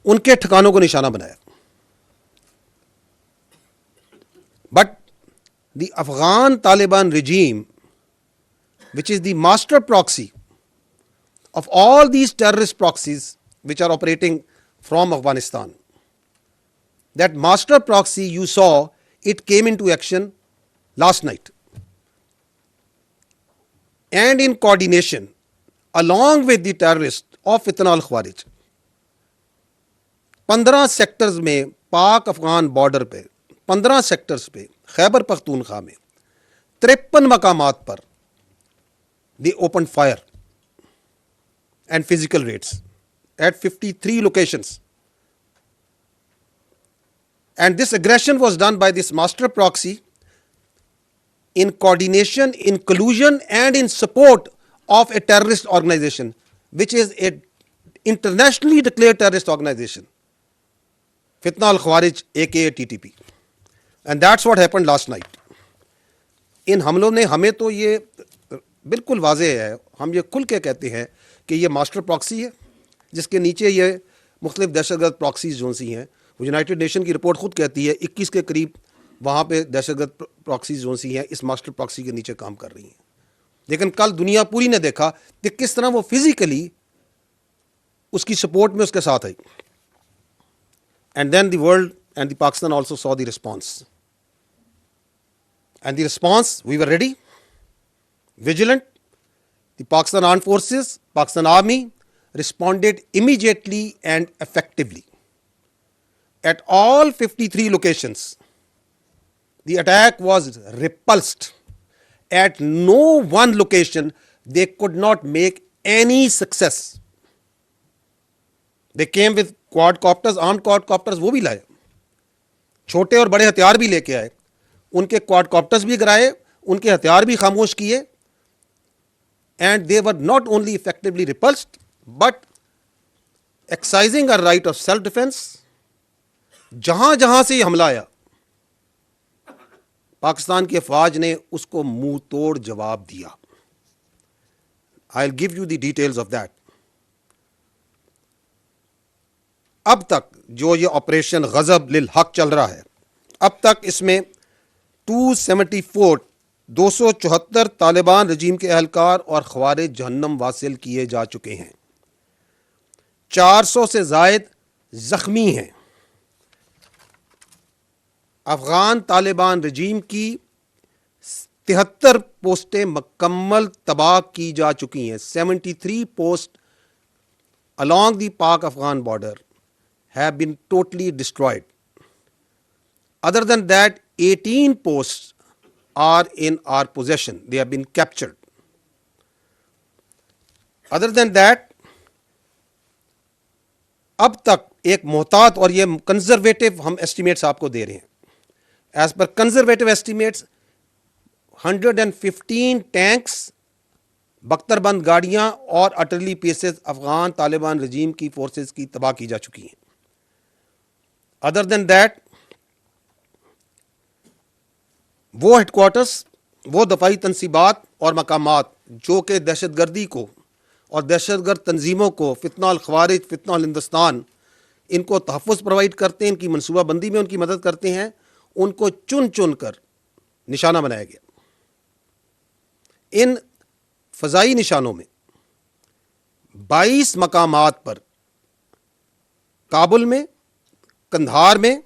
ان کے ٹھکانوں کو نشانہ بنایا. But the Afghan Taliban regime, which is the master proxy of all these terrorist proxies which are operating from Afghanistan, that master proxy you saw, it came into action last night. And in coordination, along with the terrorists of Fitna al-Khawarij, 15 sectors میں Pak Afghan border پہ 15 sectors پہ خیبر پختونخوا میں 53 مقامات پر they opened fire and physical raids at 53 locations. And this aggression was done by this master proxy in coordination, in collusion, and in support of a terrorist organization, which is a internationally declared terrorist organization, Fitna al-Khawarij, aka TTP. And that's what happened last night. ان حملوں نے ہمیں تو یہ بالکل واضح ہے, ہم یہ کھل کے کہتے ہیں کہ یہ ماسٹر پراکسی ہے جس کے نیچے یہ مختلف دہشت گرد پراکسیز جو سی ہیں, وہ یونائٹڈ نیشن کی رپورٹ خود کہتی ہے 21 کے قریب وہاں پہ دہشت گرد پراکسیز جو سی ہیں اس ماسٹر پراکسی کے نیچے کام کر رہی ہیں. لیکن کل دنیا پوری نے دیکھا کہ کس طرح وہ فزیکلی اس کی سپورٹ میں اس کے ساتھ آئی. And then the world and the Pakistan also saw the response. And the response, we were ready, vigilant. The Pakistan Armed Forces, Pakistan Army responded immediately and effectively. At all 53 locations, the attack was repulsed. At no one location, they could not make any success. They came with quadcopters, armed quadcopters, وہ بھی لائے, چھوٹے اور بڑے ہتھیار بھی لے کے آئے, ان کے کوڈ کاپٹرز بھی گرائے, ان کے ہتھیار بھی خاموش کیے. And they were not only effectively repulsed but exercising a right of self defence. جہاں جہاں سے یہ حملہ آیا پاکستان کی افواج نے اس کو منہ توڑ جواب دیا. I will give you the details of that. اب تک جو یہ آپریشن غضب للحق چل رہا ہے, اب تک اس میں 274 طالبان رجیم کے اہلکار اور خوارج جہنم واصل کیے جا چکے ہیں. 400 سے زائد زخمی ہیں. افغان طالبان رجیم کی 73 پوسٹیں مکمل تباہ کی جا چکی ہیں. 73 post along the Pak Afghan border have been totally destroyed. Other than that, 18 posts are in our possession. They have been captured. Other than that, اب تک ایک محتاط, اور یہ کنزرویٹو ہم ایسٹیمیٹس آپ کو دے رہے ہیں, as per conservative estimates 115 tanks, بختر بند گاڑیاں اور artillery pieces Afghan Taliban regime کی فورسز کی تباہ کی جا چکی ہیں. ادر دین دیٹ, وہ ہیڈ کوارٹرز, وہ دفاعی تنصیبات اور مقامات جو کہ دہشت گردی کو اور دہشت گرد تنظیموں کو, فتنہ الخوارج, فتنہ الہندوستان, ان کو تحفظ پرووائڈ کرتے ہیں, ان کی منصوبہ بندی میں ان کی مدد کرتے ہیں, ان کو چن چن کر نشانہ بنایا گیا. ان فضائی نشانوں میں 22 مقامات پر کابل میں, قندھار میں,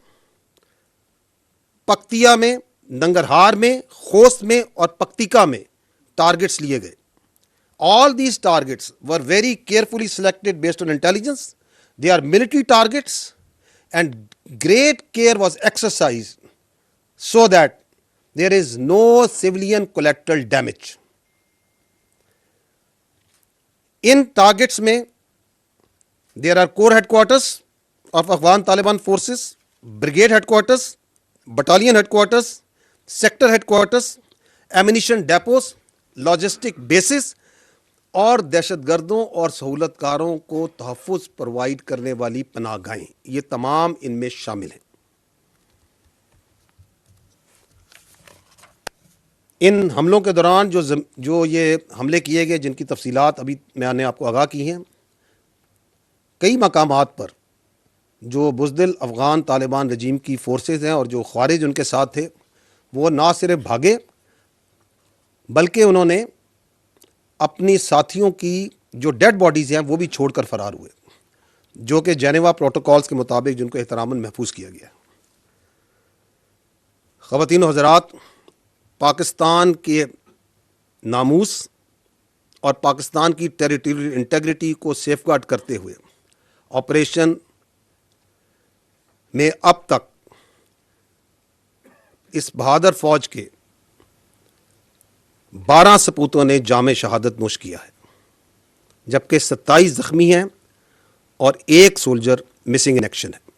پکتیا میں, ننگرہار میں, خوست میں اور پکتیکا میں ٹارگٹس لیے گئے. All these targets were very carefully selected based on intelligence. They are military targets and great care was exercised so that there is no civilian collateral damage. In targets mein there are core headquarters of Afghan Taliban forces, brigade headquarters, battalion headquarters, sector headquarters, ammunition depots, logistic bases اور دہشت گردوں اور سہولت کاروں کو تحفظ provide کرنے والی پناہ گاہیں, یہ تمام ان میں شامل ہیں. ان حملوں کے دوران جو یہ حملے کیے گئے, جن کی تفصیلات ابھی میں نے آپ کو آگاہ کی ہیں, کئی مقامات پر جو بزدل افغان طالبان رجیم کی فورسز ہیں اور جو خوارج ان کے ساتھ تھے، وہ نہ صرف بھاگے بلکہ انہوں نے اپنی ساتھیوں کی جو ڈیڈ باڈیز ہیں وہ بھی چھوڑ کر فرار ہوئے، جو کہ جنیوا پروٹوکولز کے مطابق جن کو احتراماً محفوظ کیا گیا ہے۔ خواتین و حضرات، پاکستان کے ناموس اور پاکستان کی ٹیریٹوریل انٹیگریٹی کو سیف گارڈ کرتے ہوئے آپریشن میں اب تک اس بہادر فوج کے 12 سپوتوں نے جام شہادت نوش کیا ہے، جبکہ 27 زخمی ہیں اور 1 سولجر مسنگ ان ایکشن ہے۔